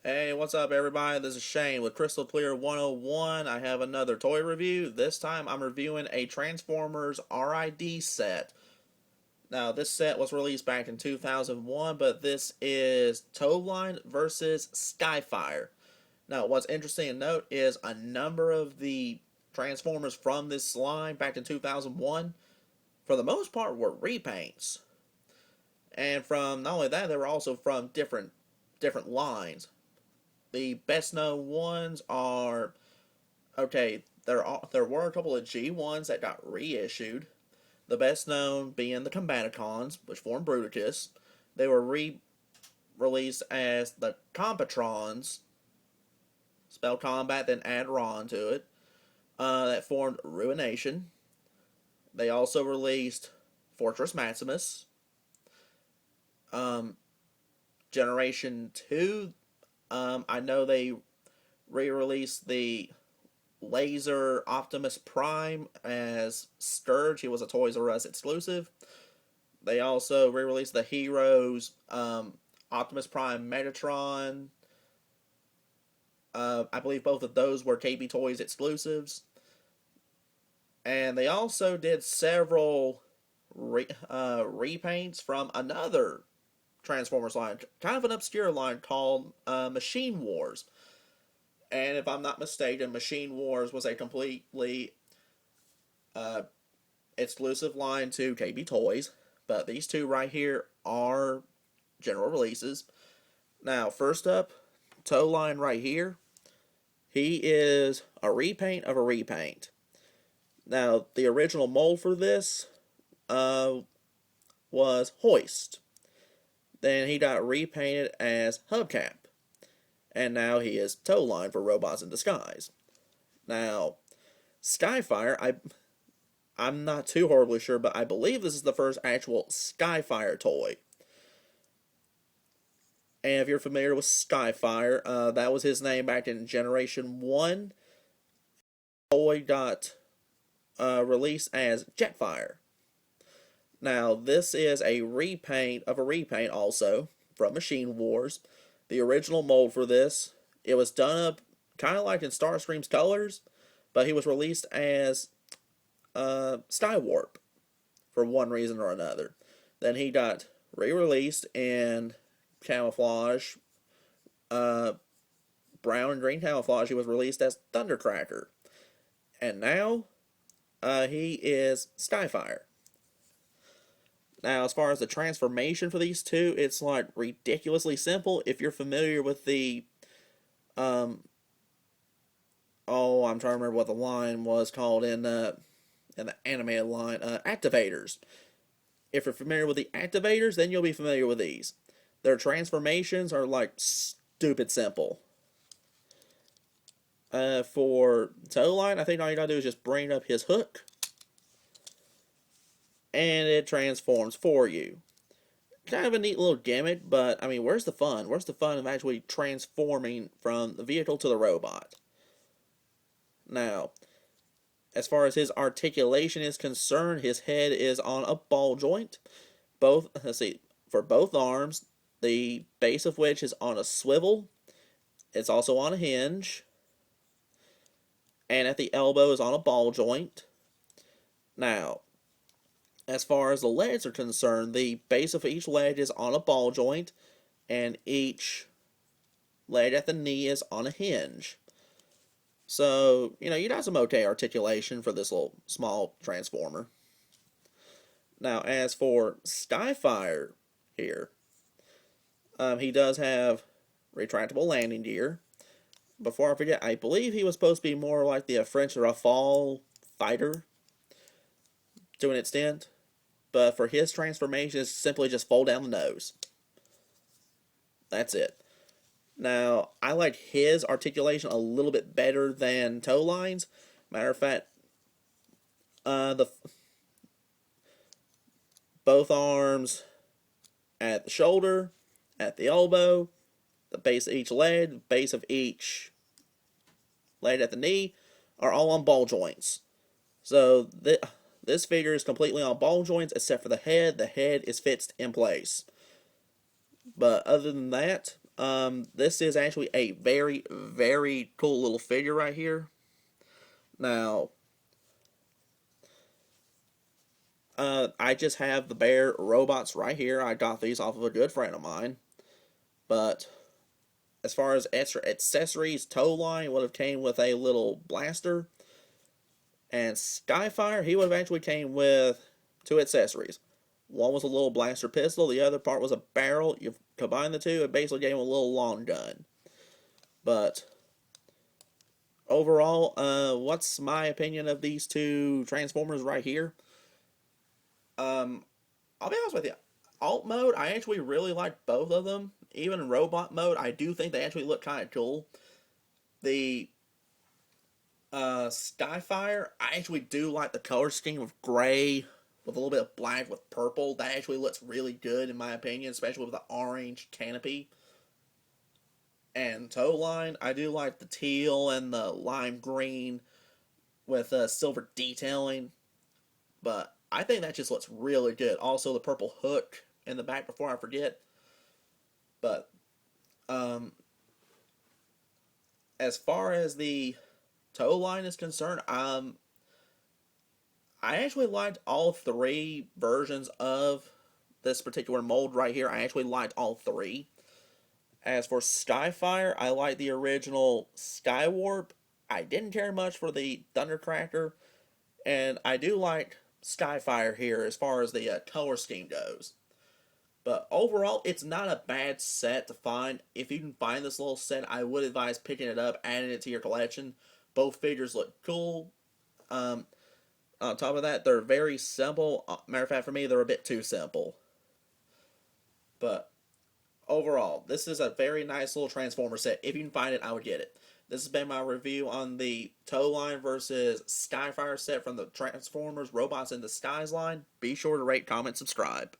Hey, what's up, everybody? This is Shane with Crystal Clear 101. I have another toy review. This time I'm reviewing a Transformers RID set. Now, this set was released back in 2001, but this is Line versus Skyfire. Now, what's interesting to note is a number of the Transformers from this line back in 2001, for the most part, were repaints. And from not only that, they were also from different lines. The best known ones are okay. There were a couple of G1s that got reissued. The best known being the Combaticons, which formed Bruticus. They were released as the Combatrons, spell combat, then add Ron to it. That formed Ruination. They also released Fortress Maximus. Generation 2, I know they re-released the Laser Optimus Prime as Scourge. He was a Toys R Us exclusive. They also re-released the Heroes Optimus Prime Megatron. I believe both of those were KB Toys exclusives. And they also did several repaints from another Transformers line, kind of an obscure line called Machine Wars. And if I'm not mistaken, Machine Wars was a completely exclusive line to KB Toys. But these two right here are general releases. Now, first up, Toe Line right here. He is a repaint of a repaint. Now, the original mold for this was Hoist. Then he got repainted as Hubcap. And now he is Toe Line for Robots in Disguise. Now, Skyfire, I'm not too horribly sure, but I believe this is the first actual Skyfire toy. And if you're familiar with Skyfire, that was his name back in Generation 1. Toy got released as Jetfire. Now, this is a repaint of a repaint also from Machine Wars. The original mold for this, it was done up kind of like in Starscream's colors, but he was released as Skywarp for one reason or another. Then he got re-released in camouflage, brown and green camouflage. He was released as Thundercracker. And now, he is Skyfire. Now, as far as the transformation for these two, it's like ridiculously simple. If you're familiar with the, I'm trying to remember what the line was called in the animated line, activators. If you're familiar with the activators, then you'll be familiar with these. Their transformations are like stupid simple. For Toe Line, I think all you gotta do is just bring up his hook, and it transforms for you. Kind of a neat little gimmick, but I mean, where's the fun? Where's the fun of actually transforming from the vehicle to the robot? Now, as far as his articulation is concerned, his head is on a ball joint. For both arms, the base of which is on a swivel. It's also on a hinge. And at the elbow is on a ball joint. Now, as far as the legs are concerned, the base of each leg is on a ball joint, and each leg at the knee is on a hinge. So, you got some okay articulation for this little small transformer. Now, as for Skyfire here, he does have retractable landing gear. Before I forget, I believe he was supposed to be more like the French Rafale fighter to an extent. But for his transformation, it's simply just fold down the nose. That's it. Now, I like his articulation a little bit better than Toe Line's. Matter of fact, both arms at the shoulder, at the elbow, the base of each leg, the base of each leg at the knee are all on ball joints. So this figure is completely on ball joints except for the head. The head is fixed in place. But other than that, This is actually a very, very cool little figure right here. Now, I just have the Bear robots right here. I got these off of a good friend of mine. But as far as extra accessories, Tow Line would have came with a little blaster. And Skyfire, he would have actually came with two accessories. One was a little blaster pistol, the other part was a barrel. You combine the two, it basically gave him a little long gun. But overall, what's my opinion of these two Transformers right here? I'll be honest with you. Alt mode, I actually really like both of them. Even in robot mode, I do think they actually look kind of cool. The Skyfire, I actually do like the color scheme of gray with a little bit of black with purple. That actually looks really good in my opinion, especially with the orange canopy. And Tow Line, I do like the teal and the lime green with silver detailing. But I think that just looks really good. Also, the purple hook in the back before I forget. But as far as the Tow Line is concerned, I actually liked all three versions of this particular mold right here. I actually liked all three. As for Skyfire, I like the original Skywarp. I didn't care much for the Thundercracker. And I do like Skyfire here as far as the color scheme goes. But overall, it's not a bad set to find. If you can find this little set, I would advise picking it up, adding it to your collection. Both figures look cool. On top of that, they're very simple. Matter of fact, for me, they're a bit too simple. But overall, this is a very nice little Transformer set. If you can find it, I would get it. This has been my review on the Tow Line versus Skyfire set from the Transformers Robots in the Skies line. Be sure to rate, comment, subscribe.